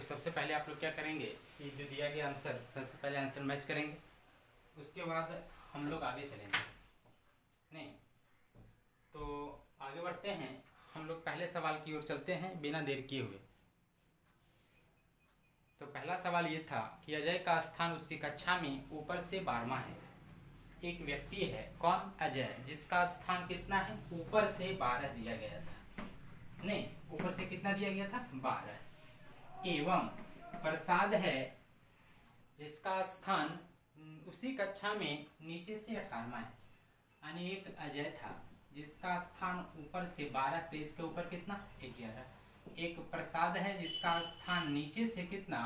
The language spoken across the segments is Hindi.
सबसे पहले आप लोग क्या करेंगे कि जो दिया गया आंसर, सबसे पहले आंसर मैच करेंगे, उसके बाद हम लोग आगे चलेंगे। नहीं तो आगे बढ़ते हैं, हम लोग पहले सवाल की ओर चलते हैं बिना देर किए हुए। तो पहला सवाल ये था कि अजय का स्थान उसकी कक्षा में ऊपर से 12वां है। एक व्यक्ति है, कौन? अजय, जिसका स्थान कितना है? ऊपर से 12 दिया गया था। नहीं, ऊपर से कितना दिया गया था? 12। एवं प्रसाद है, जिसका स्थान उसी कक्षा में नीचे से 18वां है। यानी एक अजय था जिसका स्थान ऊपर से 12, तो इसके ऊपर कितना? 11। एक प्रसाद है जिसका स्थान नीचे से कितना?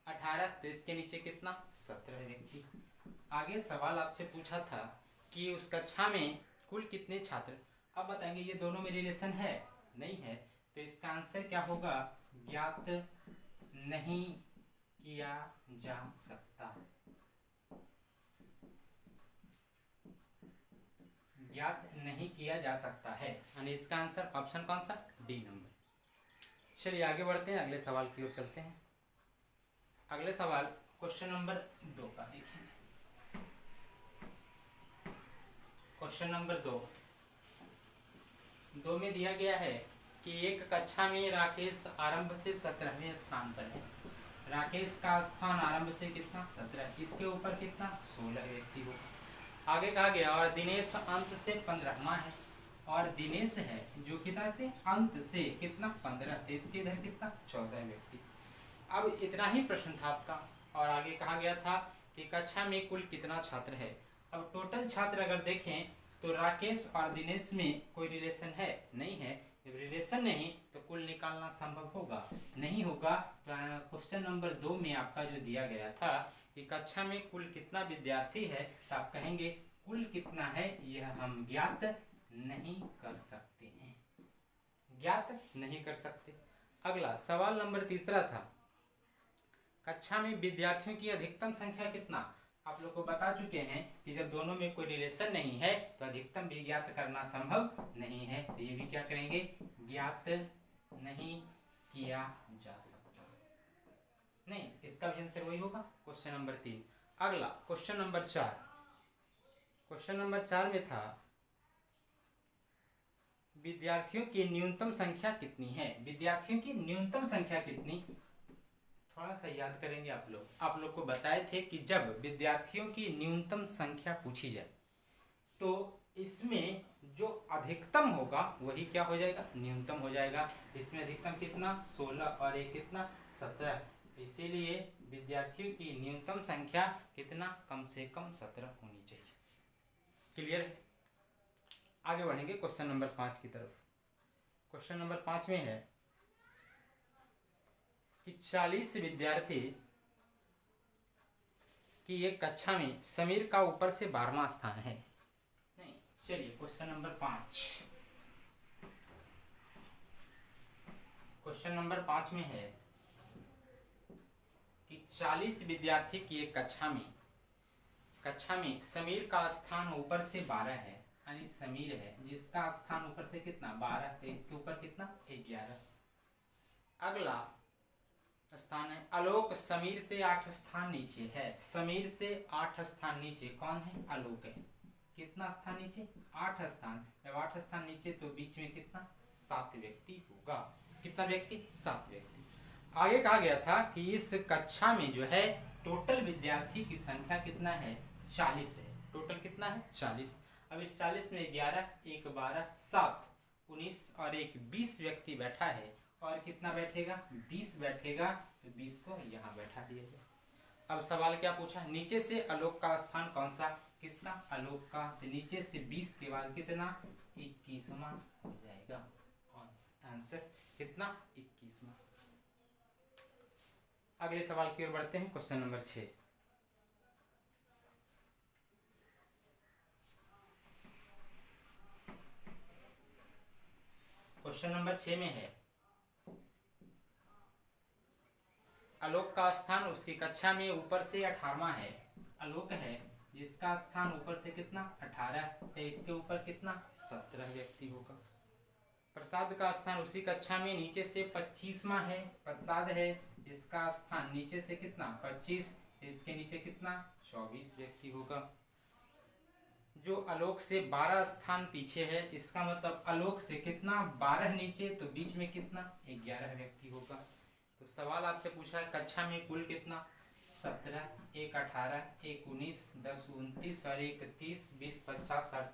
18, तो इसके नीचे कितना? 17 व्यक्ति। आगे सवाल आपसे पूछा था कि उस कक्षा में कुल कितने छात्र। अब बताएंगे ये दोनों में रिलेशन है? नहीं है, तो इसका आंसर क्या होगा? ज्ञात नहीं किया जा सकता। ज्ञात नहीं किया जा सकता है, यानी इसका आंसर ऑप्शन कौन सा? D number. चलिए आगे बढ़ते हैं, अगले सवाल की ओर चलते हैं। अगले सवाल क्वेश्चन नंबर 2 का देखिए। क्वेश्चन नंबर 2 में दिया गया है कि एक कक्षा में राकेश आरंभ से 17वें स्थान पर है। राकेश का स्थान आरंभ से कितना? 17। इसके ऊपर कितना? 16 व्यक्ति हो। आगे कहा गया और दिनेश अंत से 15वां है, और दिनेश है जो कितना से? अंत से कितना? 15, तो इसके इधर कितना? 14 व्यक्ति। अब इतना ही प्रश्न था आपका, और आगे कहा गया था कि कक्षा में कुल कितना छात्र है। अब टोटल छात्र अगर देखें तो राकेश और दिनेश में कोई रिलेशन है? नहीं है। जब रिलेशन नहीं तो कुल निकालना संभव होगा? नहीं होगा। तो क्वेश्चन नंबर 2 में आपका जो दिया गया था कि कक्षा में कुल कितना विद्यार्थी है, तो आप कहेंगे कुल कितना है यह हम ज्ञात नहीं कर सकते हैं, ज्ञात नहीं कर सकते। अगला सवाल नंबर 3 था, कक्षा में विद्यार्थियों की अधिकतम संख्या कितना। आप लोग को बता चुके हैं कि जब दोनों में कोई रिलेशन नहीं है तो अधिकतम भी ज्ञात करना संभव नहीं है, तो ये भी क्या करेंगे? ज्ञात नहीं किया जा सकता। नहीं, इसका भी आंसर वही होगा, क्वेश्चन नंबर 3। अगला क्वेश्चन नंबर 4। क्वेश्चन नंबर 4 में था विद्यार्थियों की न्यूनतम संख्या कितनी है। विद्यार्थियों की न्यूनतम संख्या कितनी? थोड़ा सा याद करेंगे आप लोग को बताए थे कि जब विद्यार्थियों की न्यूनतम संख्या पूछी जाए तो इसमें जो अधिकतम होगा वही क्या हो जाएगा? न्यूनतम हो जाएगा। इसमें अधिकतम कितना? 16, और एक कितना? 17। इसीलिए विद्यार्थियों की न्यूनतम संख्या कितना? कम से कम 17 होनी चाहिए। क्लियर? आगे बढ़ेंगे क्वेश्चन नंबर 5 की तरफ। क्वेश्चन नंबर 5 में है कि 40 विद्यार्थी की एक कक्षा में समीर का ऊपर से 12वां स्थान है। नहीं, चलिए क्वेश्चन नंबर 5। क्वेश्चन नंबर 5 में है कि 40 विद्यार्थी की एक कक्षा में समीर का स्थान ऊपर से 12 है, यानी समीर है जिसका स्थान ऊपर से कितना? 12, तो इसके ऊपर कितना? 11। अगला स्थान है आलोक, समीर से 8 स्थान नीचे है। समीर से 8 स्थान नीचे कौन है? आलोक है। कितना स्थान नीचे? 8 स्थान। जब 8 स्थान नीचे तो बीच में कितना? 7 व्यक्ति होगा। कितना व्यक्ति? 7 व्यक्ति। आगे कहा गया था कि इस कक्षा में जो है टोटल विद्यार्थी की संख्या कितना है? 40 है। टोटल कितना है? 40। अब इस 40 में 11, 1 12, 7 19 और एक 20 व्यक्ति बैठा है, और कितना बैठेगा? 20 बैठेगा, तो 20 को यहाँ बैठा दिया जाए। अब सवाल क्या पूछा? नीचे से आलोक का स्थान कौन सा? किसका? आलोक का। तो नीचे से 20 के बाद कितना? 21वां हो जाएगा। आंसर कितना? 21वां। अगले सवाल की ओर बढ़ते हैं, क्वेश्चन नंबर 6। क्वेश्चन नंबर 6 में है आलोक का स्थान उसकी कक्षा में ऊपर से 18वां है। आलोक है जिसका स्थान ऊपर से कितना? 18, तो इसके ऊपर कितना? 17 व्यक्ति होगा। प्रसाद का स्थान उसी कक्षा में नीचे से 25वां है। प्रसाद है, इसका स्थान नीचे से कितना 25, इसके नीचे कितना 24 व्यक्ति होगा। जो आलोक से 12 स्थान पीछे है, इसका मतलब आलोक से कितना 12 नीचे, तो बीच में कितना 11 व्यक्ति होगा। तो सवाल आपसे पूछा है कक्षा में कुल कितना 17, 1 18, 1 19, 10 29 और 1 30, 20 50 और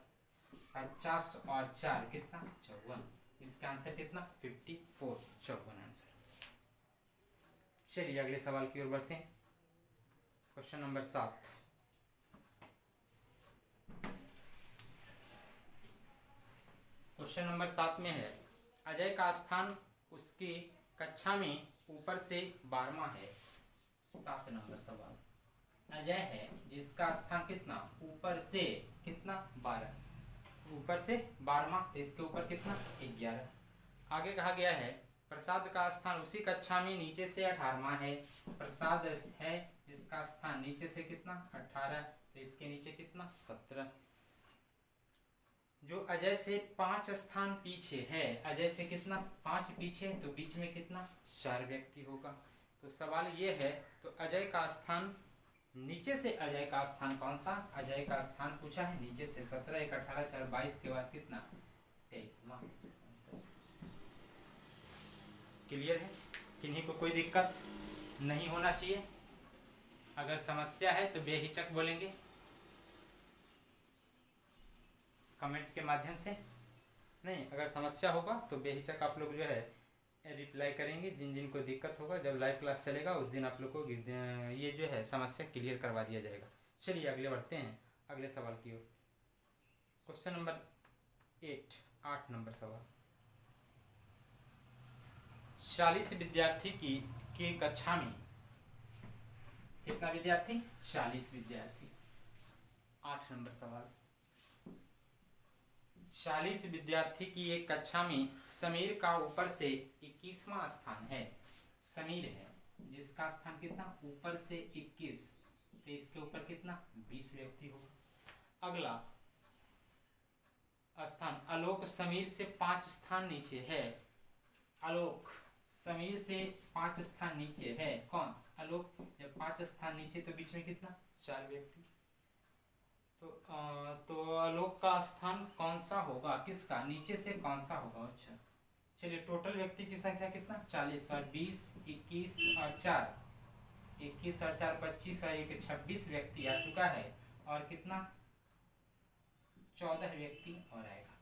50 और 4 कितना 54। इसका आंसर कितना 54, 54 आंसर। चलिए अगले सवाल की ओर बढ़ते हैं। Question number 7। क्वेश्चन नंबर 7 में है अजय का स्थान उसकी कक्षा में ऊपर से 12वां है। 7 नंबर सवाल। अजय है जिसका स्थान कितना ऊपर से कितना 12, ऊपर से 12वां, तो इसके ऊपर कितना 11। आगे कहा गया है प्रसाद का स्थान उसी कक्षा में नीचे से 18वां है। प्रसाद है इसका स्थान नीचे से कितना 18, तो इसके नीचे कितना 17। जो अजय से 5 स्थान पीछे है, अजय से कितना 5 पीछे, तो बीच में कितना 4 व्यक्ति होगा। तो सवाल ये है तो अजय का स्थान नीचे से, अजय का स्थान कौन सा, अजय का स्थान पूछा है नीचे से 17, 1 18, 4 22 के बाद कितना 23वां। क्लियर है? किन्हीं को कोई दिक्कत नहीं होना चाहिए। अगर समस्या है तो बेहिचक बोलेंगे कमेंट के माध्यम से, नहीं अगर समस्या होगा तो बेहिचक आप लोग जो है रिप्लाई करेंगे। जिन जिन को दिक्कत होगा जब लाइव क्लास चलेगा उस दिन आप लोग को ये जो है समस्या क्लियर करवा दिया जाएगा। चलिए आगे बढ़ते हैं अगले सवाल की ओर। क्वेश्चन नंबर 8 नंबर सवाल। 40 विद्यार्थी की कक्षा में कितना विद्यार्थी 40 विद्यार्थी। 8 नंबर सवाल। 40 विद्यार्थी की एक कक्षा में समीर का ऊपर से 21वां स्थान है। समीर है जिसका स्थान कितना ऊपर से 21, तो इसके ऊपर कितना 20 व्यक्ति होगा। अगला स्थान आलोक समीर से 5 स्थान नीचे है। आलोक समीर से 5 स्थान नीचे है। कौन आलोक, जब 5 स्थान नीचे तो बीच में कितना 4 व्यक्ति। तो आलोक का स्थान कौन सा होगा, किसका नीचे से कौन सा होगा। अच्छा चलिए टोटल व्यक्ति की संख्या कितना 40 और 20 21 और 4, 21 और 4 25 और 1 26 व्यक्ति आ चुका है। और कितना 14 व्यक्ति और आएगा,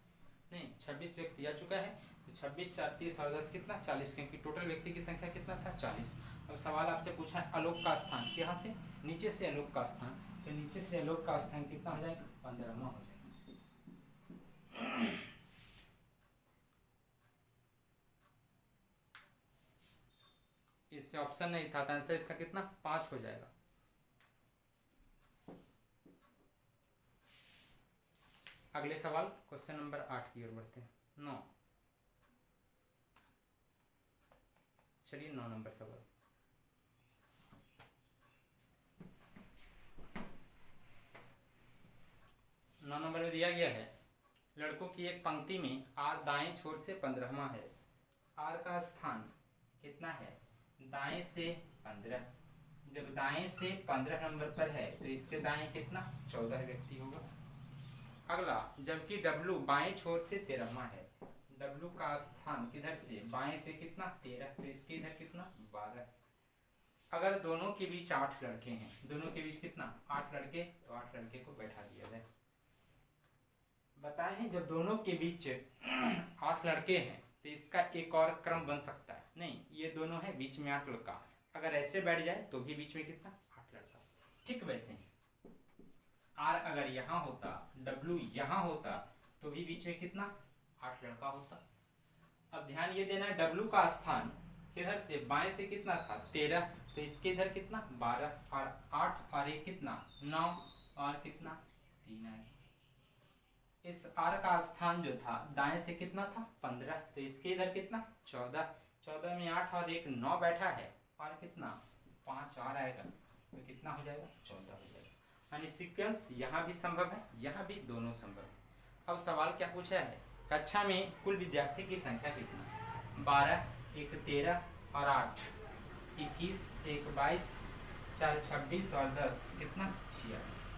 नहीं 26 व्यक्ति आ चुका है। तो 26 4 30 और 10 कितना 40, क्योंकि टोटल व्यक्ति की संख्या कितना था 40। अब सवाल आपसे पूछा है आलोक का स्थान, यहाँ से नीचे से आलोक का स्थान, तो नीचे से आलोक का स्थान कितना हो जाएगा 15वां हो जाएगा। इससे ऑप्शन नहीं था तो आंसर इसका कितना 5 हो जाएगा। अगले सवाल क्वेश्चन नंबर 8 की ओर बढ़ते हैं। 9, चलिए 9 नंबर सवाल। 9 नंबर में दिया गया है लड़कों की एक पंक्ति में आर दाएं छोर से 15वां है। आर का स्थान कितना है दाएं से 15, जब दाएं से 15 नंबर पर है तो इसके दाएं कितना 14 व्यक्ति होगा। अगला जबकि डब्लू बाएं छोर से 13वां है। डब्लू का स्थान किधर से बाएं से कितना 13, तो इसके इधर कितना 12। अगर दोनों के बीच 8 लड़के हैं, दोनों के बीच कितना 8 लड़के, तो 8 लड़के को बैठा दिया जाए। बताए हैं जब दोनों के बीच 8 लड़के हैं तो इसका एक और क्रम बन सकता है। नहीं ये दोनों है बीच में 8 लड़का, अगर ऐसे बैठ जाए तो भी बीच में कितना 8 लड़का। ठीक वैसे ही आर अगर यहाँ होता, डब्लू यहाँ होता तो भी बीच में कितना 8 लड़का होता। अब ध्यान ये देना डब्लू का स्थान किधर से बाएं से कितना था 13, तो इसके इधर कितना 12 और 8 और 1 कितना 9 और कितना 3 आए। इस आर का स्थान जो था दाएं से कितना था 15, तो इसके इधर कितना 14, 14 में 8 और 1 9 बैठा है और कितना 5 और आएगा, तो कितना हो जाएगा 14 हो जाएगा। यानी सीक्वेंस यहाँ भी संभव है यहाँ भी दोनों संभव है। अब सवाल क्या पूछा है कक्षा में कुल विद्यार्थी की संख्या कितना? 12, एक 13 और 8, 21, एक 22, 4 26 और 10 कितना? 46।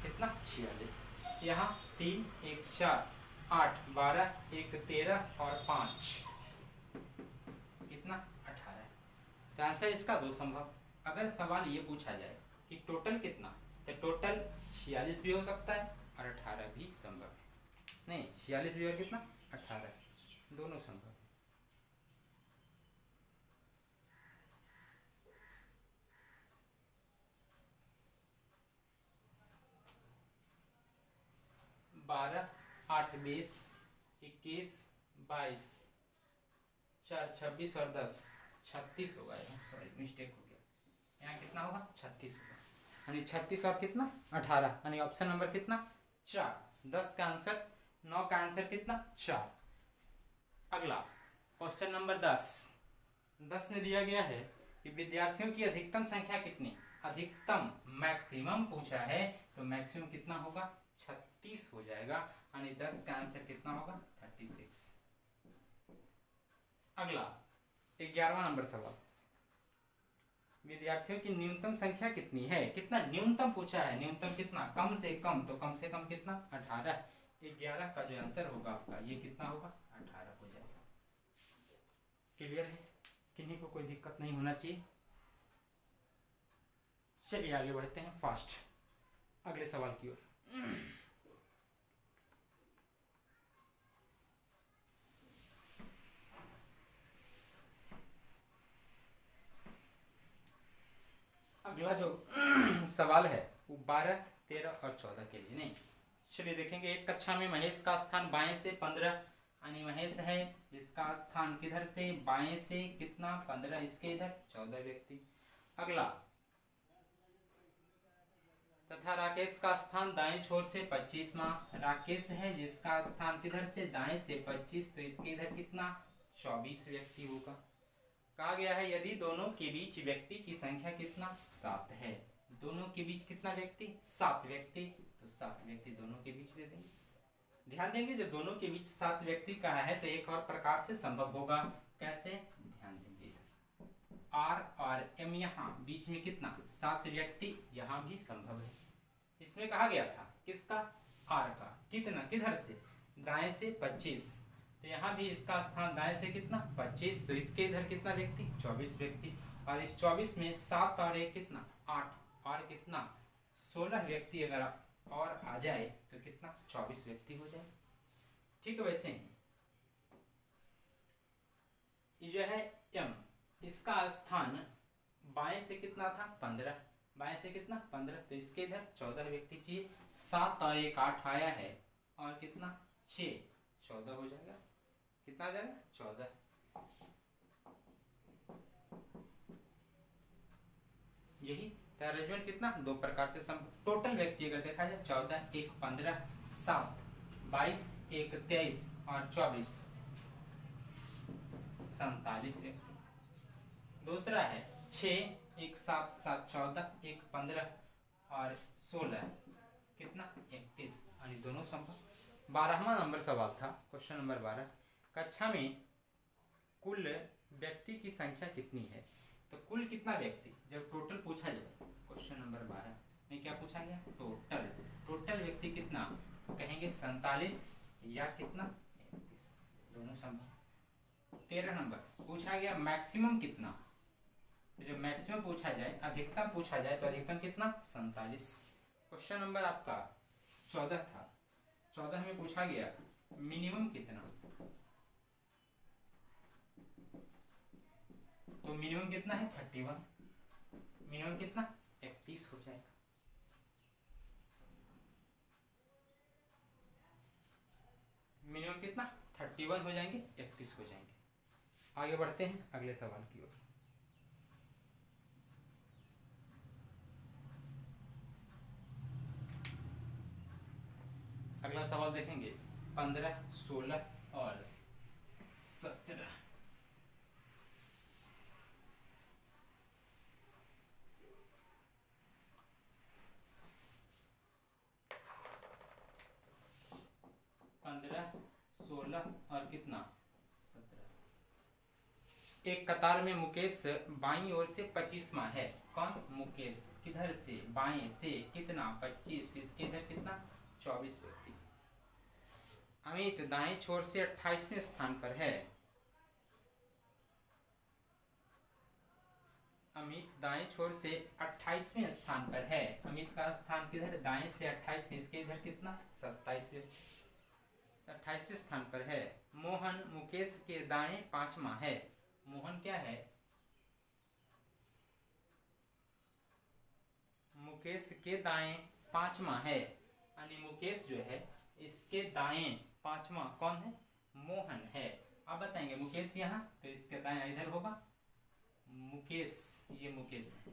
कितना? 46। यहाँ 3, एक 4, 8, 12, एक 13 और 5 कितना? 18। तो आंसर इसका 2 संभव। अगर सवाल ये पूछा जाए कि टोटल कितना, तो टोटल 46 भी हो सकता है और 18 भी संभव है। नहीं, 46 भी और कितना? 18, दोनों संभव है। बारह, 8 20, 21, 22, 4 26 और 10 36 होगा। सॉरी, मिस्टेक हो गया। यहाँ कितना होगा? 36 होगा। यानी 36 और कितना? 18। यानी ऑप्शन नंबर कितना? 4। 10 का आंसर, 9 का आंसर कितना? 4। अगला क्वेश्चन नंबर 10। 10 में दिया गया है कि विद्यार्थियों की अधिकतम संख्या कितनी? अधिकतम, मैक्सिमम पूछा है, तो मैक्सिमम कितना होगा? 36 हो जाएगा। यानी 10 का आंसर कितना होगा? 36। अगला 11वां नंबर सवाल, विद्यार्थियों की न्यूनतम संख्या कितनी है? कितना न्यूनतम पूछा है? न्यूनतम कितना? कम से कम, तो कम से कम कितना? 18। 11 का जो आंसर होगा आपका, ये कितना होगा? 18 हो जाएगा। क्लियर है? किन्हीं को कोई दिक्कत नहीं होना चाहिए। चलिए आगे बढ़ते हैं फास्ट अगले सवाल की ओर। अगला जो सवाल है वो 12, 13 और 14 के लिए। नहीं, चलिए देखेंगे। एक कक्षा में महेश का स्थान बाएं से 15, यानी महेश है, इसका स्थान किधर से? बाएं से कितना? 15, इसके इधर 14 व्यक्ति। अगला, तथा राकेश का स्थान दाएं छोर से 25वां। राकेश है जिसका स्थान किधर से? दाएं से 25, तो इसके इधर कितना? 24 व्यक्ति होगा। कहा गया है यदि दोनों के बीच व्यक्ति की संख्या कितना? 7 है। दोनों के बीच कितना व्यक्ति? 7 व्यक्ति। तो 7 व्यक्ति दोनों के बीच दे देंगे। ध्यान देंगे, जब दोनों के बीच 7 व्यक्ति कहा है तो एक और प्रकार से संभव होगा। कैसे? ध्यान देंगे, आर और एम, यहाँ बीच में कितना? 7 व्यक्ति, यहाँ भी संभव है। इसमें कहा गया था किसका? आर का। कितना? किधर से? दाएं से 25, तो यहाँ भी इसका स्थान दाएं से कितना? 25, तो इसके इधर कितना व्यक्ति? 24 व्यक्ति। और इस 24 में 7 और 1 कितना? 8, और कितना? 16 व्यक्ति अगर और आ जाए तो कितना? 24 व्यक्ति हो जाए। ठीक है, वैसे ही ये जो है एम, इसका स्थान बाएं से कितना था? 15, बाएं से कितना? 15, तो इसके इधर 14 व्यक्ति चाहिए। 7 और 1 8 आया है, और कितना? 6, 14 हो जाएगा। कितना आ जाएगा? 14। यही तो अरेंजमेंट कितना? 2 प्रकार से टोटल व्यक्ति अगर देखा जाए 14, 1 15, 7 22, 1 23 और 24 47 व्यक्ति। दूसरा है 6, 1 7, 7 14, 1 15 और 16 कितना? 31। यानी दोनों संभव। 12वां नंबर सवाल था, क्वेश्चन नंबर 12। कक्षा में कुल व्यक्ति की संख्या कितनी है? तो कुल कितना व्यक्ति जब टोटल पूछा जाए, क्वेश्चन नंबर 12 में क्या पूछा गया? टोटल। टोटल व्यक्ति कितना? तो कहेंगे 47 या कितना? 31, दोनों संभव। 13 नंबर पूछा गया मैक्सिमम कितना? तो जब मैक्सिमम पूछा जाए, अधिकतम पूछा जाए, तो अधिकतम कितना? 47। क्वेश्चन नंबर आपका 14 था। 14 में पूछा गया मिनिमम कितना? तो मिनिमम कितना है? 31। मिनिमम कितना? 31 हो जाएगा। मिनिमम कितना? 31 हो जाएंगे, 31 हो जाएंगे। आगे बढ़ते हैं अगले सवाल की ओर। अगला सवाल देखेंगे 15, 16 और 17। 16 और कितना 17। एक कतार में मुकेश बाईं ओर से 25वां है। कौन? मुकेश। किधर से? बाएं से। कितना? 25। इसके इधर कितना? 24 व्यक्ति। अमित दाएं छोर से 28वें स्थान पर है। अमित दाएं छोर से 28वें स्थान पर है। अमित का स्थान किधर? दाएं से 28, इसके इधर कितना? 27वें 28वें स्थान पर है। मोहन मुकेश के दाएं 5वां है। मोहन क्या है? मुकेश के दाएं 5वां है, यानी मुकेश जो है इसके दाएं 5वां कौन है? मोहन है। अब बताएंगे मुकेश यहाँ, तो इसके दाएं इधर होगा मुकेश, ये मुकेश है।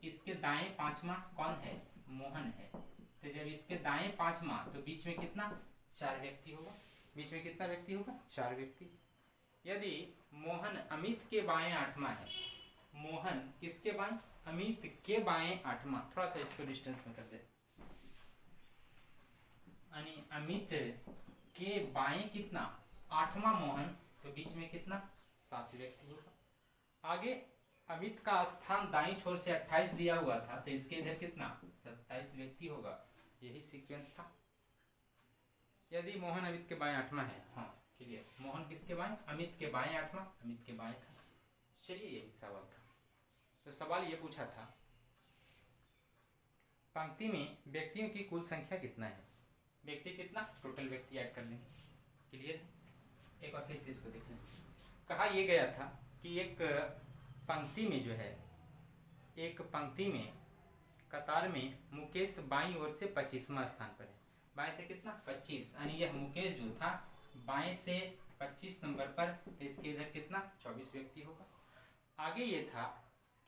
इसके दाएं 5वां कौन है? मोहन है। तो जब इसके दाएं 5वां, तो बीच में कितना? 4 व्यक्ति होगा। बीच में कितना व्यक्ति होगा? 4 व्यक्ति। यदि मोहन अमित के बाएं 8वां है, मोहन किसके बाएं? अमित के बाएं 8वां। थोड़ा सा इसको डिस्टेंस में कर दे, यानी अमित के बाएं कितना? 8वां मोहन, तो बीच में कितना? 7 व्यक्ति होगा। आगे अमित का स्थान दाईं छोर से 28 दिया हुआ था, तो इसके इधर कितना? 27 व्यक्ति होगा। यही सीक्वेंस था। यदि मोहन अमित के बाएं 8वां है, हाँ क्लियर। मोहन किसके बाएं? अमित के बाएं 8वां, अमित के बाएं था। चलिए यही सवाल था। तो सवाल ये पूछा था, पंक्ति में व्यक्तियों की कुल संख्या कितना है? व्यक्ति कितना? टोटल व्यक्ति ऐड कर लेंगे। क्लियर है? एक बार फिर से इसको देख लें। कहा यह गया था कि एक पंक्ति में जो है, एक पंक्ति में कतार में मुकेश बाईं ओर से 25वां स्थान पर है। बाएं से कितना? 25, यानी यह मुकेश जो था बाएं से 25 नंबर पर, तो इसके इधर कितना? 24 व्यक्ति होगा। आगे ये था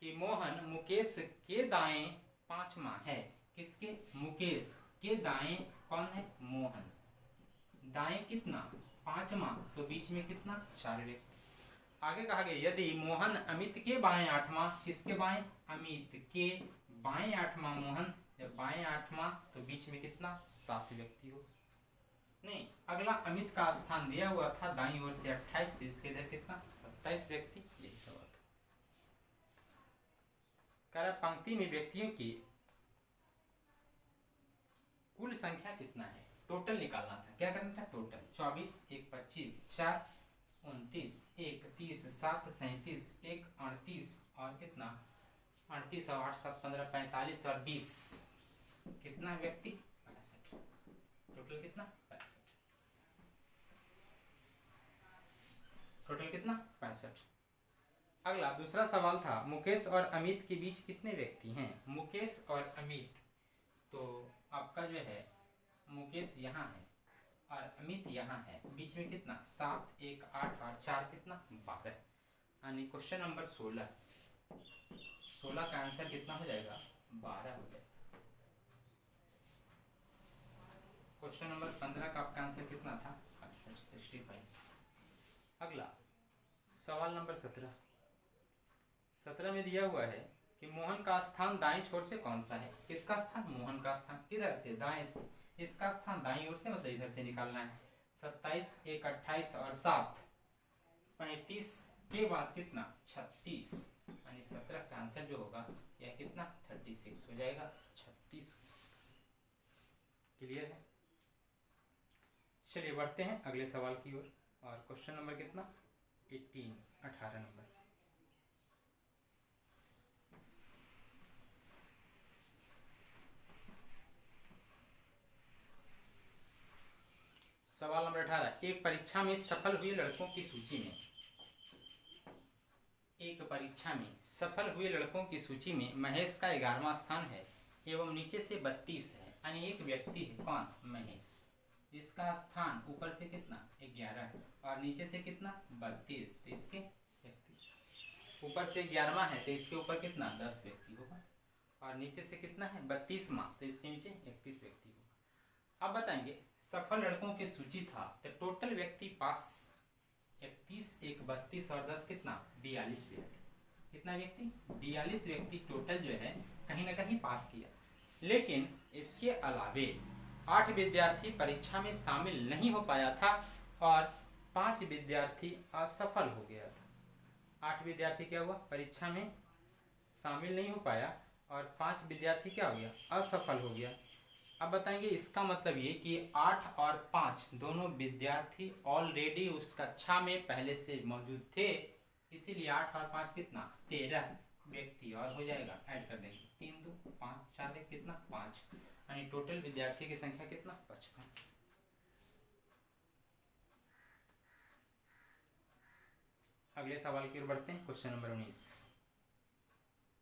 कि मोहन मुकेश के दाएं 5वां है। किसके? मुकेश के दाएं कौन है? मोहन। दाएं कितना? 5वां, तो बीच में कितना? 4 व्यक्ति। आगे कहा गया यदि मोहन अमित के बाएं 8वां, किसके बाएं? अमित के बाएं 8वां मोहन, जब बाएं 8वां, तो बीच में कितना? 7 व्यक्ति हो। नहीं, अगला अमित का स्थान दिया हुआ था दाईं ओर से 28, तो इसके इधर कितना? 27 व्यक्ति। यही सवाल था। कह रहा पंक्ति में व्यक्तियों की कुल संख्या कितना है? टोटल निकालना था। क्या करना था? टोटल। 24, 1 25, 4 29, 1 30, 7 37, 1 38 और कितना? 38 और 8 7 15 45 और 20, कितना व्यक्ति? 65। टोटल कितना? 65। टोटल कितना? 65। अगला दूसरा सवाल था, मुकेश और अमित के बीच कितने व्यक्ति हैं? मुकेश और अमित, तो आपका जो है मुकेश यहाँ है और अमित यहाँ है। बीच में कितना? 7 1 8 और 4 कितना? 12, यानी क्वेश्चन नंबर 16। 16 का आंसर कितना हो जाएगा? 12 हो जाएगा। क्वेश्चन नंबर 15 का आपका आंसर कितना था? 65। अगला सवाल नंबर 17। 17 में दिया हुआ है कि मोहन का स्थान दाएं छोर से कौन सा है? किसका स्थान? मोहन का स्थान। किधर से? दाएं से। इसका स्थान दाईं ओर से, मतलब इधर से निकालना है। 27 1 28 और 7 35 के बाद कितना? 36, यानी 17 का आंसर जो होगा यह कितना? 36 हो जाएगा। 36। क्लियर है? चलिए बढ़ते हैं अगले सवाल की ओर। और क्वेश्चन नंबर कितना? 18 नंबर। सवाल नंबर 18। एक परीक्षा में सफल हुए लड़कों की सूची में, एक परीक्षा में सफल हुए लड़कों की सूची में महेश का 11वां स्थान है एवं नीचे से 32 है, यानी एक व्यक्ति है। कौन? महेश। इसका स्थान ऊपर से कितना? 11 और नीचे से कितना? 32, तो इसके 31। ऊपर से 11वां है, तो इसके ऊपर कितना? 10 व्यक्ति होगा। और नीचे से कितना है? 32वां, तो इसके नीचे 31 व्यक्ति होगा। अब बताएंगे सफल लड़कों की सूची था, तो टोटल व्यक्ति पास 31 1 32 और 10 कितना? 42 व्यक्ति। कितना व्यक्ति? 42 व्यक्ति टोटल जो है कहीं ना कहीं पास किया। लेकिन इसके अलावे 8 विद्यार्थी परीक्षा में शामिल नहीं हो पाया था और 5 विद्यार्थी असफल हो गया था। 8 विद्यार्थी क्या हुआ, परीक्षा में शामिल नहीं हो पाया और 5 विद्यार्थी क्या हो गया, असफल हो गया। अब बताएंगे इसका मतलब ये कि 8 और 5 दोनों विद्यार्थी ऑलरेडी उस कक्षा में पहले से मौजूद थे, इसीलिए 8 और 5 कितना, 13 व्यक्ति और हो जाएगा, ऐड कर देंगे 3 2 5 4 1 कितना 5, यानी टोटल विद्यार्थी की संख्या कितना 55। अगले सवाल की ओर बढ़ते हैं। क्वेश्चन नंबर 19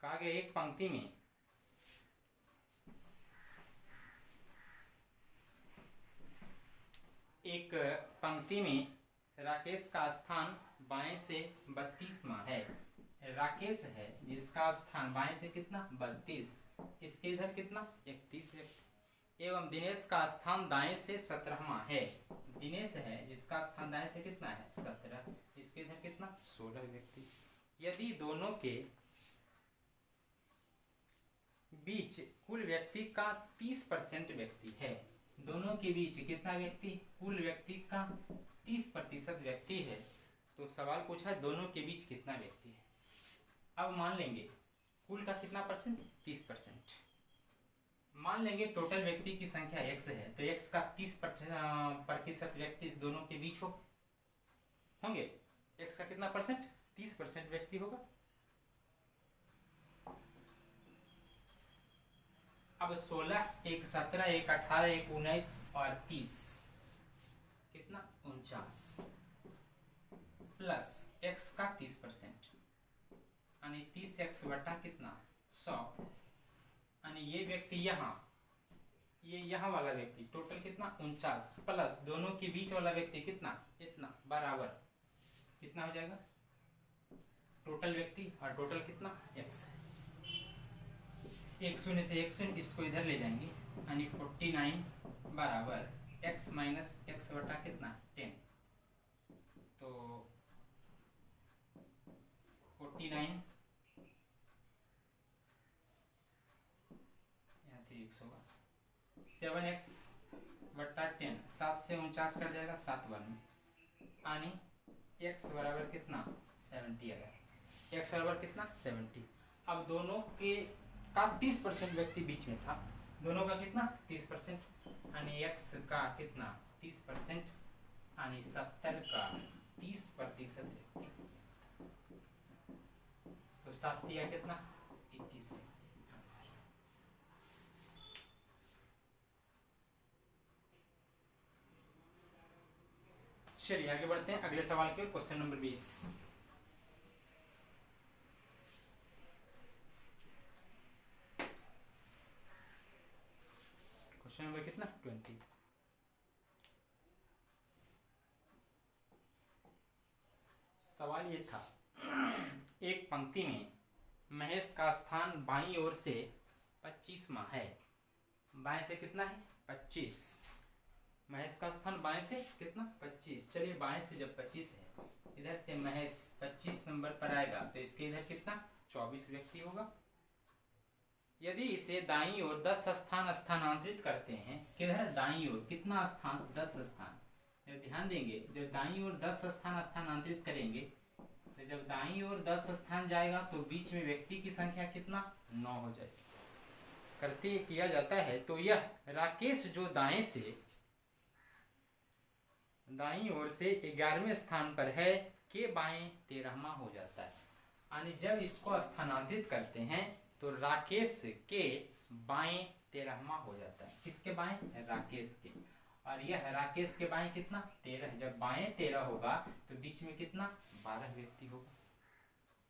कहा गया एक पंक्ति में राकेश का स्थान बाएं से 32वां है। राकेश है जिसका स्थान बाएं से कितना 32, इसके इधर कितना 31 व्यक्ति, एवं दिनेश का स्थान दाएं से 17वां है। दिनेश है जिसका स्थान दाएं से कितना है 17, इसके इधर कितना 16 व्यक्ति। यदि दोनों के बीच कुल व्यक्ति का 30% व्यक्ति है, दोनों के बीच कितना व्यक्ति, कुल व्यक्ति का 30% व्यक्ति है, तो सवाल पूछा दोनों के बीच कितना व्यक्ति है। अब मान लेंगे कुल का कितना परसेंट 30%, मान लेंगे टोटल व्यक्ति की संख्या x है, तो x का 30% व्यक्ति इस दोनों के बीच होंगे। x का कितना परसेंट 30% व्यक्ति होगा। अब 16 एक 17 एक 18 एक 19 और 30 कितना 49 प्लस x का 30% यानी 30x बटा कितना 100, यानी ये व्यक्ति यहाँ वाला व्यक्ति टोटल कितना 49 प्लस दोनों के बीच वाला व्यक्ति कितना इतना बराबर कितना हो जाएगा टोटल व्यक्ति, और टोटल कितना x है। एक शून्य से एक शून्य इसको इधर ले जाएंगे, यानी 49 बराबर x माइनस एक्स बटा कितना 10, तो 49 यहाँ 3x होगा 7x बटा 10, 7 से 49 कट जाएगा 7 बार में, यानी x बराबर कितना 70 आएगा। x बराबर कितना 70। अब दोनों के का 30% व्यक्ति बीच में था, दोनों का कितना 30%, यानी x का कितना 30%, यानी 70 का 30% व्यक्ति, तो 7 दिया कितना 21। चलिए आगे बढ़ते हैं अगले सवाल के, क्वेश्चन नंबर 20। क्वेश्चन नंबर कितना 20। सवाल ये था एक पंक्ति में महेश का स्थान बाईं ओर से 25वां है। बाएं से कितना है 25, महेश का स्थान बाएं से कितना 25। चलिए बाएं से जब 25 है, इधर से महेश 25 नंबर पर आएगा, तो इसके इधर कितना 24 व्यक्ति होगा। यदि इसे दाईं ओर 10 स्थान स्थानांतरित करते हैं, किधर दाईं ओर कितना स्थान 10 स्थान, जब ध्यान देंगे जब दाईं ओर 10 स्थान स्थानांतरित करेंगे, तो जब दाईं ओर 10 स्थान जाएगा तो बीच में व्यक्ति की संख्या कितना 9 हो जाएगी। करते किया जाता है तो यह राकेश जो दाईं ओर से 11वें स्थान पर है के बाएं 13वां हो जाता है। यानी जब इसको स्थानांतरित करते हैं तो राकेश के बाएं 13वां हो जाता है। किसके बाएं राकेश के, और यह राकेश के बाएं कितना 13। जब बाएं 13 होगा तो बीच में कितना 12 व्यक्ति होगा।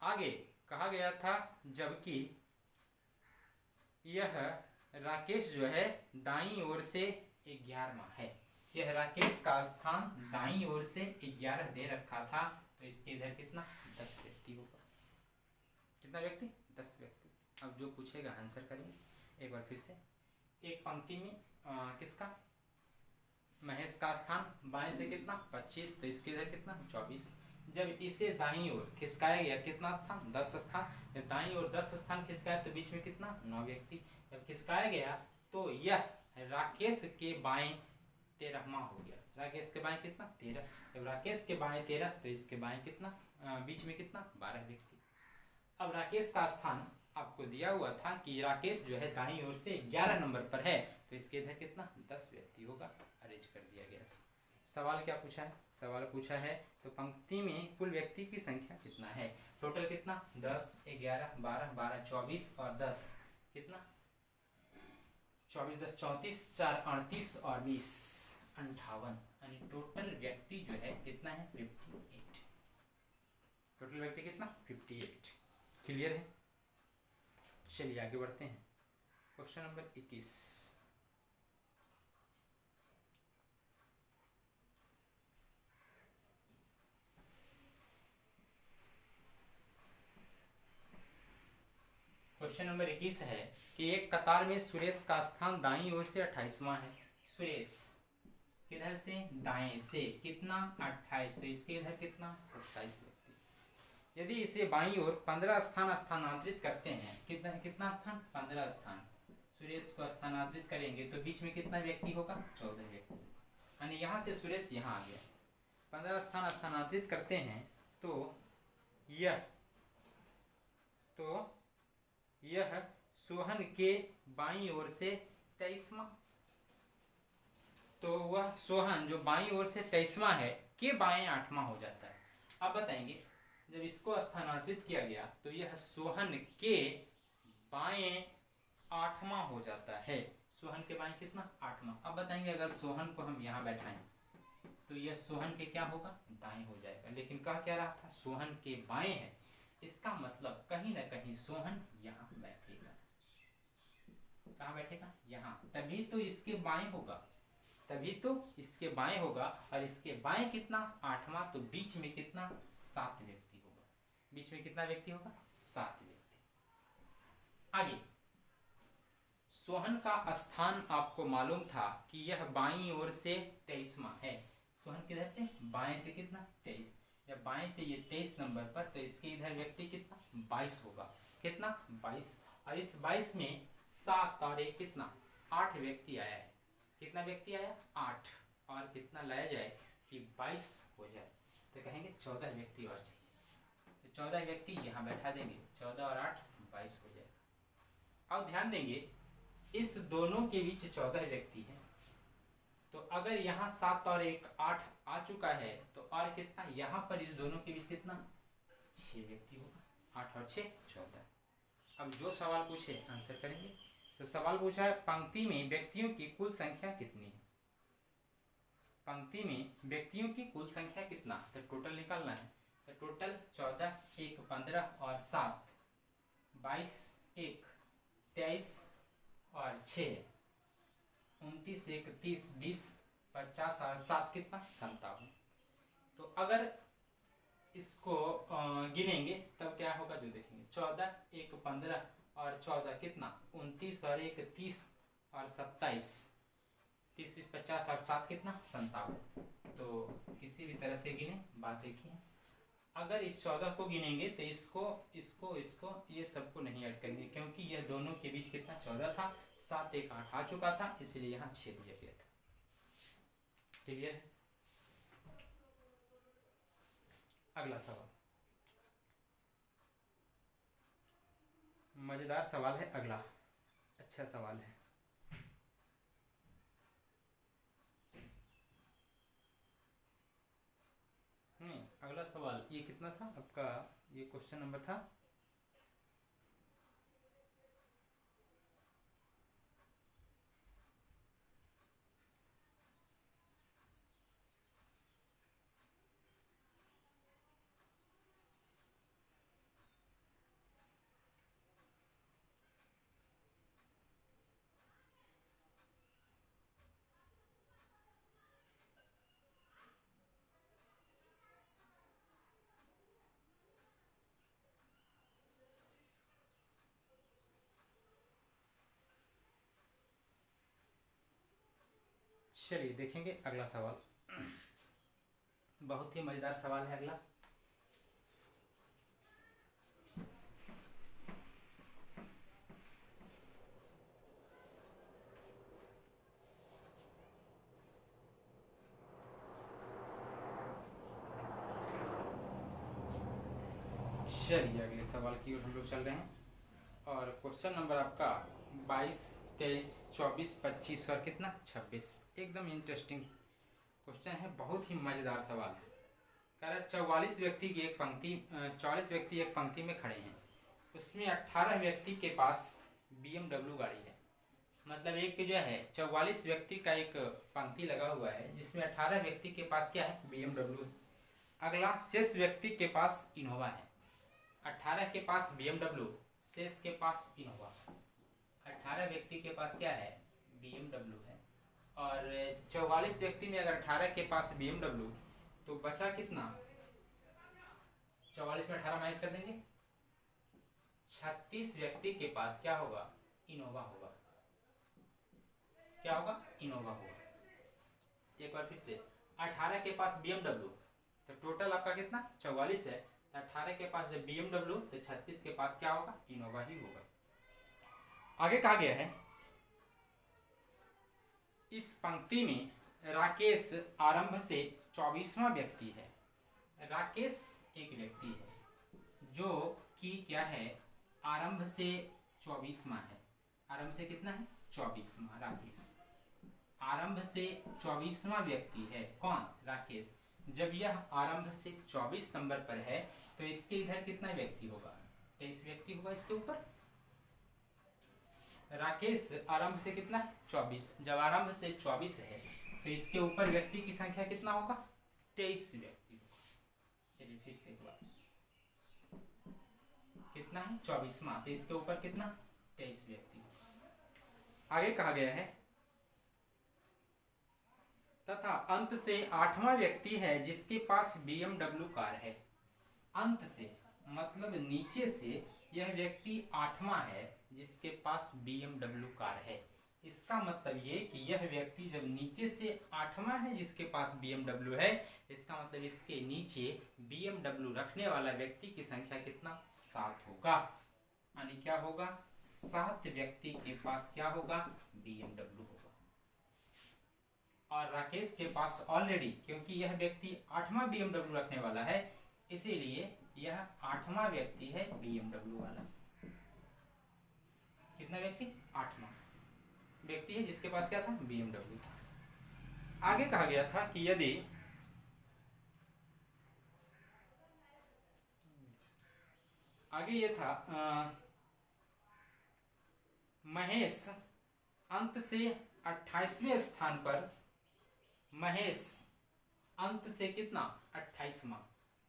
आगे कहा गया था जबकि यह राकेश जो है दाईं ओर से 11वां है, यह राकेश का स्थान दाईं ओर से 11 दे रखा था, तो इसके इधर कितना 10 व्यक्ति होगा। कितना व्यक्ति 10 व्यक्ति। अब जो पूछेगा आंसर करेंगे। एक बार फिर से, एक पंक्ति में किसका महेश का स्थान बाएं से कितना 25, तो इसके इधर कितना 24। जब इसे दाईं ओर खिसकाया गया कितना स्थान 10 स्थान, जब दाईं ओर 10 स्थान खिसकाया तो बीच में कितना 9 व्यक्ति। जब खिसकाया गया तो यह राकेश के बाएं 13वां हो गया। राकेश के बाएं कितना 13। जब राकेश के बाएं 13 तो इसके बाएं कितना बीच में कितना 12 व्यक्ति। अब राकेश का स्थान आपको दिया हुआ था कि राकेश जो है दाईं ओर से 11 नंबर पर है, तो इसके इधर कितना 10 व्यक्ति होगा, अरेंज कर दिया गया था। सवाल क्या पूछा है? सवाल पूछा है तो पंक्ति में कुल व्यक्ति की संख्या कितना है? टोटल कितना 10, 11, 12, 12, 24 और 10 कितना 24, 10, 34, 4, 38 और 20 58, यानी टोटल व्यक्ति जो है कितना है 58। टोटल व्यक्ति कितना 58। क्लियर है? चलिए आगे बढ़ते हैं। Question number 21। क्वेश्चन नंबर 21 है कि एक कतार में सुरेश का स्थान दाईं ओर से 28वां है। सुरेश किधर से दाएं से कितना 28, तो इसके इधर कितना 27 व्यक्ति। यदि इसे बाईं ओर 15 स्थान स्थानांतरित करते हैं, कितना स्थान 15 स्थान सुरेश को स्थानांतरित करेंगे तो बीच में कितना व्यक्ति होगा 14 व्यक्ति। यानी यहाँ से सुरेश यहाँ आ गया, 15 स्थान स्थानांतरित करते हैं तो यह सोहन के बाईं ओर से 23वां, तो वह सोहन जो बाईं ओर से 23वां है के बाएं 8वां हो जाता है। अब बताएंगे जब इसको स्थानांतरित किया गया तो यह सोहन के बाएं 8वां हो जाता है। सोहन के बाएं कितना 8वां। अब बताएंगे अगर सोहन को हम यहाँ बैठाएं तो यह सोहन के क्या होगा दाएं हो जाएगा, लेकिन कह क्या रहा था सोहन के बाएं है, इसका मतलब कहीं ना कहीं सोहन यहाँ बैठेगा। कहाँ बैठेगा यहाँ, तभी तो इसके बाएं होगा, तभी तो इसके बाएं होगा। और इसके बाएं कितना 8वां, तो बीच में कितना 7 व्यक्ति होगा। बीच में कितना व्यक्ति होगा 7 व्यक्ति। आगे सोहन का स्थान आपको मालूम था कि यह बाईं ओर से 23वां है। सोहन किधर से बाएं से कितना 23, जब बाएं से ये 23 नंबर पर, तो इसके इधर व्यक्ति कितना 22 होगा। कितना 22, और इस 22 में 7 और 1 कितना 8 व्यक्ति आया है। कितना व्यक्ति आया 8, और कितना लाया जाए कि 22 हो जाए, तो कहेंगे 14 व्यक्ति और चाहिए। तो 14 व्यक्ति यहाँ बैठा देंगे, 14 और 8 22 हो जाएगा। अब ध्यान देंगे इस दोनों के बीच 14 व्यक्ति हैं, तो अगर यहाँ 7 और 1 8 आ चुका है, तो और कितना यहाँ पर इस दोनों के बीच कितना 6 व्यक्ति होगा। 8 और 6 14। अब जो सवाल पूछे आंसर करेंगे। तो सवाल पूछा है पंक्ति में व्यक्तियों की कुल संख्या कितनी है। पंक्ति में व्यक्तियों की कुल संख्या कितना, तो टोटल निकालना है। तो टोटल 14, 1 15 और 7 22, 1 23 और 6 29, 1 30 20 50 और 7 कितना 57। तो अगर इसको गिनेंगे तब क्या होगा जो देखेंगे। 14, 1 15 और 14 कितना 29 और 1 30 और 27 30 20 50 और 7 कितना 57। तो किसी भी तरह से गिने, बात देखिए। अगर इस 14 को गिनेंगे तो इसको ये सबको नहीं ऐड करेंगे, क्योंकि यह दोनों के बीच कितना 14 था। 7 1 8 आ चुका था, इसलिए यहाँ 6 दिया गया था। क्लियर है? अगला सवाल मजेदार सवाल है। अगला अच्छा सवाल है। अगला सवाल ये कितना था आपका, ये क्वेश्चन नंबर था चलिए देखेंगे अगला सवाल। बहुत ही मजेदार सवाल है अगला। चलिए अगले सवाल की ओर हम लोग चल रहे हैं। और क्वेश्चन नंबर आपका 22, 23, 24, 25 और कितना 26। एकदम इंटरेस्टिंग क्वेश्चन है, बहुत ही मज़ेदार सवाल है। कह रहा है 44 व्यक्ति की एक पंक्ति 44 व्यक्ति एक पंक्ति में खड़े हैं, उसमें 18 व्यक्ति के पास BMW गाड़ी है। मतलब एक जो है 44 व्यक्ति का एक पंक्ति लगा हुआ है जिसमें 18 व्यक्ति के पास क्या है, BMW है। अगला शेष व्यक्ति के पास इनोवा है। 18 के पास BMW, शेष के पास इनोवा। 18 व्यक्ति के पास क्या है, BMW है। और 44 व्यक्ति में अगर 18 के पास BMW तो बचा कितना, 44 में 18 माइनस कर देंगे, 36 व्यक्ति के पास क्या होगा, इनोवा होगा। क्या होगा, इनोवा होगा। एक बार फिर से, 18 के पास BMW तो टोटल आपका कितना 44 है, तो 18 के पास जब BMW तो 36 के पास क्या होगा, इनोवा ही होगा। आगे कहा गया है इस पंक्ति में राकेश आरंभ से 24वां व्यक्ति है। राकेश एक व्यक्ति है जो कि क्या है, आरंभ से 24वां है। आरंभ से कितना है, 24वां। राकेश आरंभ से 24वां व्यक्ति है। कौन, राकेश। जब यह आरंभ से 24 नंबर पर है तो इसके इधर कितना व्यक्ति होगा, 23 व्यक्ति होगा इसके ऊपर। राकेश आरंभ से कितना है, 24। जब आरंभ से 24 है तो इसके ऊपर व्यक्ति की संख्या कितना होगा, 23 व्यक्ति होगा। चलिए फिर से एक बार, कितना है 24वां, तो इसके ऊपर कितना 23 व्यक्ति होगा। आगे कहा गया है तथा अंत से 8वां व्यक्ति है जिसके पास BMW कार है। अंत से मतलब नीचे से यह व्यक्ति 8वां है जिसके पास BMW कार है। इसका मतलब ये कि यह व्यक्ति जब नीचे से 8वां है जिसके पास BMW है, इसका मतलब इसके नीचे BMW रखने वाला व्यक्ति की संख्या कितना, 7 होगा। यानी क्या होगा, 7 व्यक्ति के पास क्या होगा, BMW होगा। और राकेश के पास ऑलरेडी, क्योंकि यह व्यक्ति 8वां BMW रखने वाला है, इसीलिए यह 8वां व्यक्ति है BMW वाला। कितना व्यक्ति, 8वां व्यक्ति है जिसके पास क्या था, BMW था। आगे कहा गया था कि यदि आगे ये था महेश अंत से 28वें स्थान पर, महेश अंत से कितना 28वां।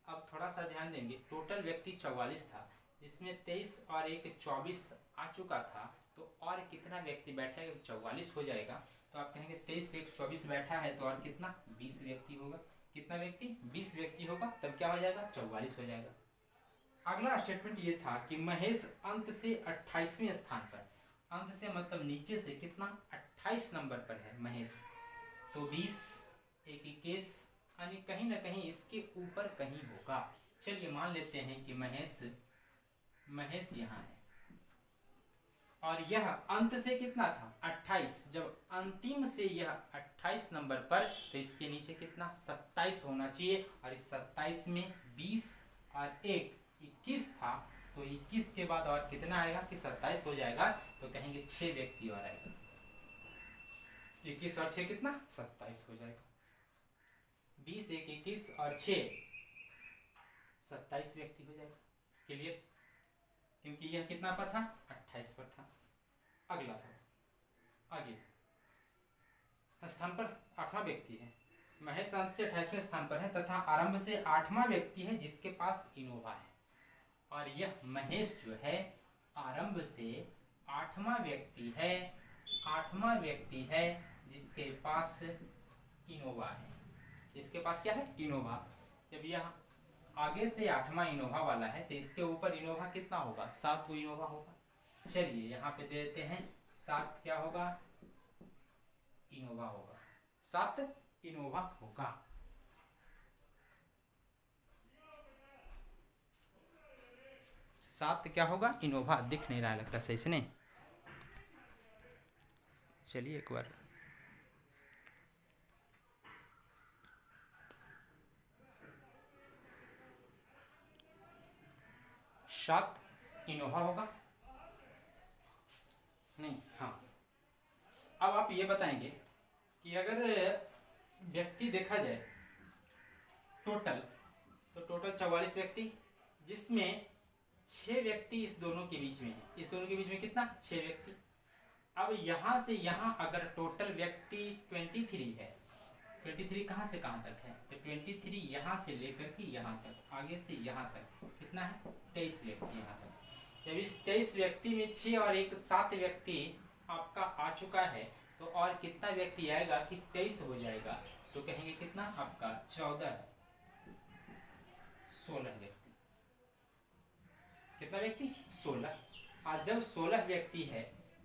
अब थोड़ा सा ध्यान देंगे, टोटल व्यक्ति 44 था जिसमें 23 और एक 24 आ चुका था, तो और कितना व्यक्ति बैठा है, 44 हो जाएगा। तो आप कहेंगे 23 एक 24 बैठा है तो और कितना 20 व्यक्ति होगा। कितना व्यक्ति, 20 व्यक्ति होगा, तब क्या हो जाएगा, 44 हो जाएगा। अगला स्टेटमेंट ये था कि महेश अंत से 28वें स्थान पर, अंत से मतलब नीचे से कितना 28 नंबर पर है महेश, तो 20 एक 21, यानी कहीं ना कहीं इसके ऊपर कहीं होगा। चलिए मान लेते हैं कि महेश यहाँ है और यह अंत से कितना था 28। जब अंतिम से यह 28 नंबर पर, तो इसके नीचे कितना 27 होना चाहिए। और इस 27 में 20 और एक 21 था, तो 21 के बाद और कितना आएगा कि 27 हो जाएगा, तो कहेंगे 6 व्यक्ति और आएगा। 21 और 6 कितना 27 हो जाएगा। 20 एक 21 और 6 27 व्यक्ति हो जाएगा। क्लियर, क्योंकि यह कितना पर था 28 पर था। अगला सवाल, आगे स्थान पर 8वां व्यक्ति है। महेश अंत से 28वें स्थान पर है तथा आरंभ से 8वां व्यक्ति है जिसके पास इनोवा है। और यह महेश जो है आरंभ से 8वां व्यक्ति है, 8वां व्यक्ति है जिसके पास इनोवा है। इसके पास क्या है, इनोवा। जब यह आगे से 8वां इनोवा वाला है तो इसके ऊपर इनोवा कितना होगा, 7 इनोवा होगा। चलिए यहाँ पे दे देते हैं 7 क्या होगा, इनोवा होगा। 7 इनोवा होगा। सात क्या होगा, इनोवा। दिख नहीं रहा लगता सही से, नहीं। चलिए एक बार 7 इनोवा होगा नहीं। हाँ, अब आप ये बताएंगे कि अगर व्यक्ति देखा जाए टोटल, तो टोटल 44 व्यक्ति, जिसमें 6 व्यक्ति इस दोनों के बीच में है। इस दोनों के बीच में कितना? 6 व्यक्ति। अब यहां से यहां अगर टोटल व्यक्ति 23 है, 23 कहां से कहां तक है? तो 23 यहां से लेकर के यहां तक, आगे से यहां तक कितना है? 23 व्यक्ति यहां तक। जब इस 23 व्यक्ति में 6 और 1 7 व्यक्ति आपका आ चुका है, तो और कितना व्यक्ति आएगा कि 23 हो जाएगा, तो कहेंगे कितना आपका? 14 16 व्यक्ति। कितना व्यक्ति? 16। और जब 16 व्यक्ति है,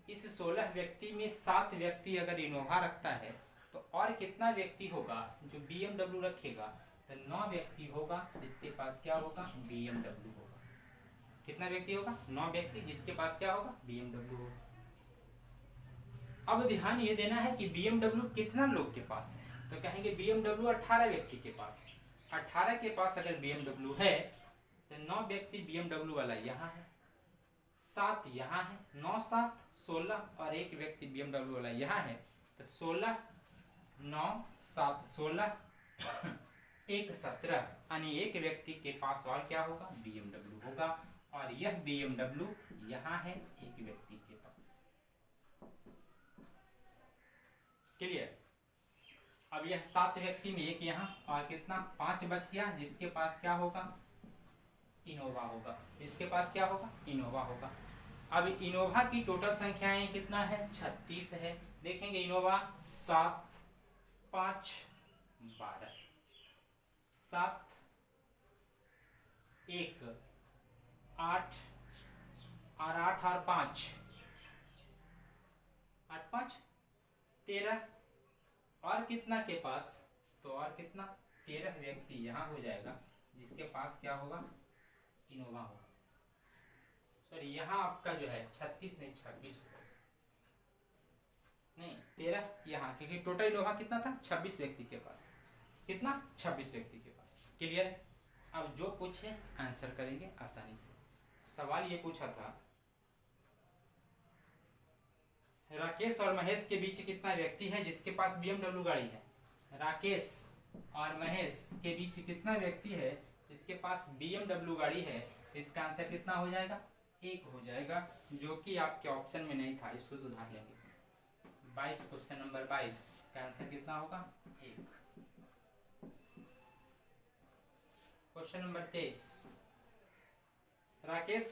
इस 16 व्यक्ति में 7 व्यक्ति अगर इनोवा रखता है, तो और कितना व्यक्ति होगा जो BMW रखेगा? तो 9 व्यक्ति होगा जिसके पास क्या होगा? BMW होगा। कितना व्यक्ति होगा? 9 व्यक्ति जिसके पास क्या होगा? BMW होगा। अब ध्यान ये देना है कि BMW कितना लोग के पास है, तो कहेंगे BMW 18 व्यक्ति के पास है। 18 के पास अगर BMW है, तो 9 व्यक्ति BMW वाला यहाँ है, 7 यहाँ है, 9 7 16 और 1 व्यक्ति BMW वाला यहाँ है, तो 16 9 7 16 1 17, यानी 1 व्यक्ति के पास और क्या होगा? BMW होगा। और यह BMW यहाँ है 1 व्यक्ति के पास। क्लियर? अब यह 7 व्यक्ति में 1 यहाँ और कितना? 5 बच गया, जिसके पास क्या होगा? इनोवा होगा। इसके पास क्या होगा? इनोवा होगा। अब इनोवा की टोटल संख्याएं कितना है? 36 है। देखेंगे इनोवा 7 5 12, 7 1 8 और 8 और 5 8 5 13, और कितना के पास? तो और कितना? 13 व्यक्ति यहाँ हो जाएगा, जिसके पास क्या होगा? इनोवा होगा। सॉरी, यहाँ आपका जो है 36 नहीं 26 होगा, नहीं 13 यहाँ, क्योंकि टोटल इनोवा कितना था? 26 व्यक्ति के पास। कितना? 26 व्यक्ति के पास। क्लियर है? अब जो पूछे आंसर करेंगे आसानी से। सवाल ये पूछा था, राकेश और महेश के बीच कितना व्यक्ति है जिसके पास BMW गाड़ी है? राकेश और महेश के बीच कितना व्यक्ति है जिसके पास BMW गाड़ी है? इसका आंसर कितना हो जाएगा? 1 हो जाएगा, जो कि आपके ऑप्शन में नहीं था, इसको सुधार लेंगे। 22, क्वेश्चन नंबर 22 का आंसर कितना होगा? 1। क्वेश्चन नंबर 23, राकेश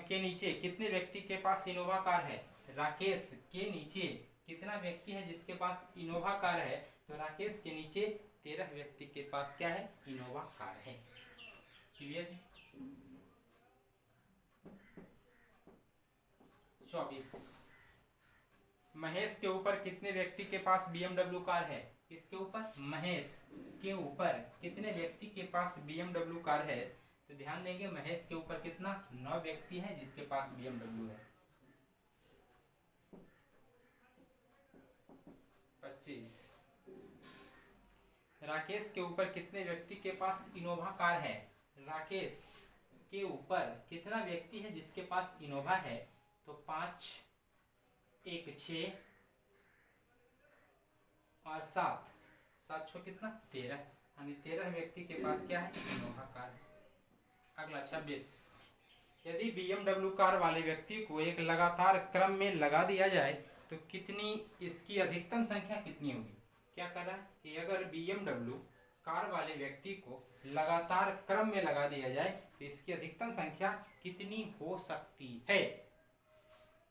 के नीचे कितने व्यक्ति के पास इनोवा कार है? राकेश के नीचे कितना व्यक्ति है जिसके पास इनोवा कार है? तो राकेश के नीचे 13 व्यक्ति के पास क्या है? इनोवा कार है। क्लियर है? 24, महेश के ऊपर कितने व्यक्ति के पास BMW कार है? किसके ऊपर? महेश के ऊपर कितने व्यक्ति के पास BMW कार है? तो ध्यान देंगे, महेश के ऊपर कितना? 9 व्यक्ति है जिसके पास BMW है। 25, राकेश के ऊपर कितने व्यक्ति के पास इनोवा कार है? राकेश के ऊपर कितना व्यक्ति है जिसके पास इनोवा है? तो 5 1 6 और 7 7 6 कितना? 13, यानी 13 व्यक्ति के पास क्या है? इनोवा कार है। अगला 26, यदि BMW कार वाले व्यक्ति को एक लगातार क्रम में लगा दिया जाए तो कितनी इसकी अधिकतम संख्या कितनी होगी? क्या कर रहा है कि अगर BMW कार वाले व्यक्ति को लगातार क्रम में लगा दिया जाए तो इसकी अधिकतम संख्या कितनी हो सकती है?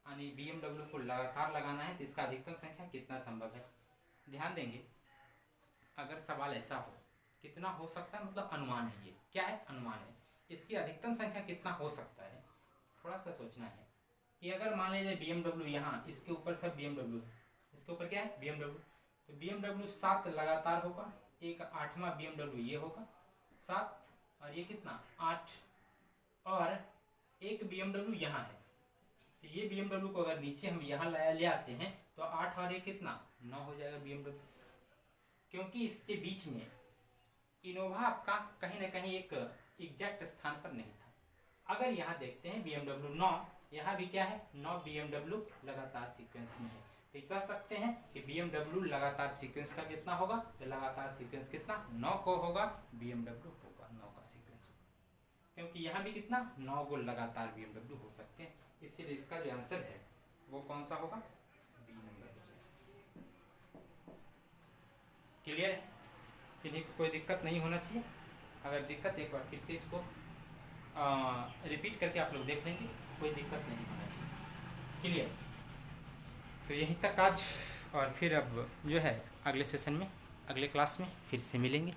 यानी BMW को लगातार लगाना है तो इसका अधिकतम संख्या कितना संभव है? ध्यान देंगे, अगर सवाल ऐसा हो कितना हो सकता है, मतलब अनुमान है, ये क्या है? अनुमान है। इसकी अधिकतम संख्या कितना हो सकता है, थोड़ा सा सोचना है कि अगर मान लीजिए BMW यहाँ, इसके ऊपर सब BMW, इसके ऊपर क्या है? BMW, तो BMW 7 लगातार होगा, एक 8वां BMW ये होगा 7, और ये कितना? 8, और एक BMW यहाँ है, तो ये BMW को अगर नीचे हम यहाँ ले आते हैं तो 8 और 1 कितना? 9 हो जाएगा BMW, क्योंकि इसके बीच में इनोवा आपका कहीं ना कहीं एक एग्जैक्ट स्थान पर नहीं था। अगर यहाँ देखते हैं BMW 9, यहाँ भी क्या है 9 BMW लगातार सीक्वेंस में है, तो कह सकते हैं कि BMW लगातार सीक्वेंस का कितना होगा, तो लगातार सीक्वेंस कितना 9 को होगा, BMW होगा 9 का सीक्वेंस होगा, क्योंकि यहाँ भी कितना 9 को लगातार BMW हो सकते हैं, इसीलिए इसका जो आंसर है वो कौन सा होगा, बी नंबर। क्लियर? किन्हीं को कोई दिक्कत नहीं होना चाहिए, अगर दिक्कत एक बार फिर से इसको रिपीट करके आप लोग देख लेंगे, कोई दिक्कत नहीं होना चाहिए। क्लियर? तो यहीं तक आज, और फिर अब जो है अगले सेशन में, अगले क्लास में फिर से मिलेंगे।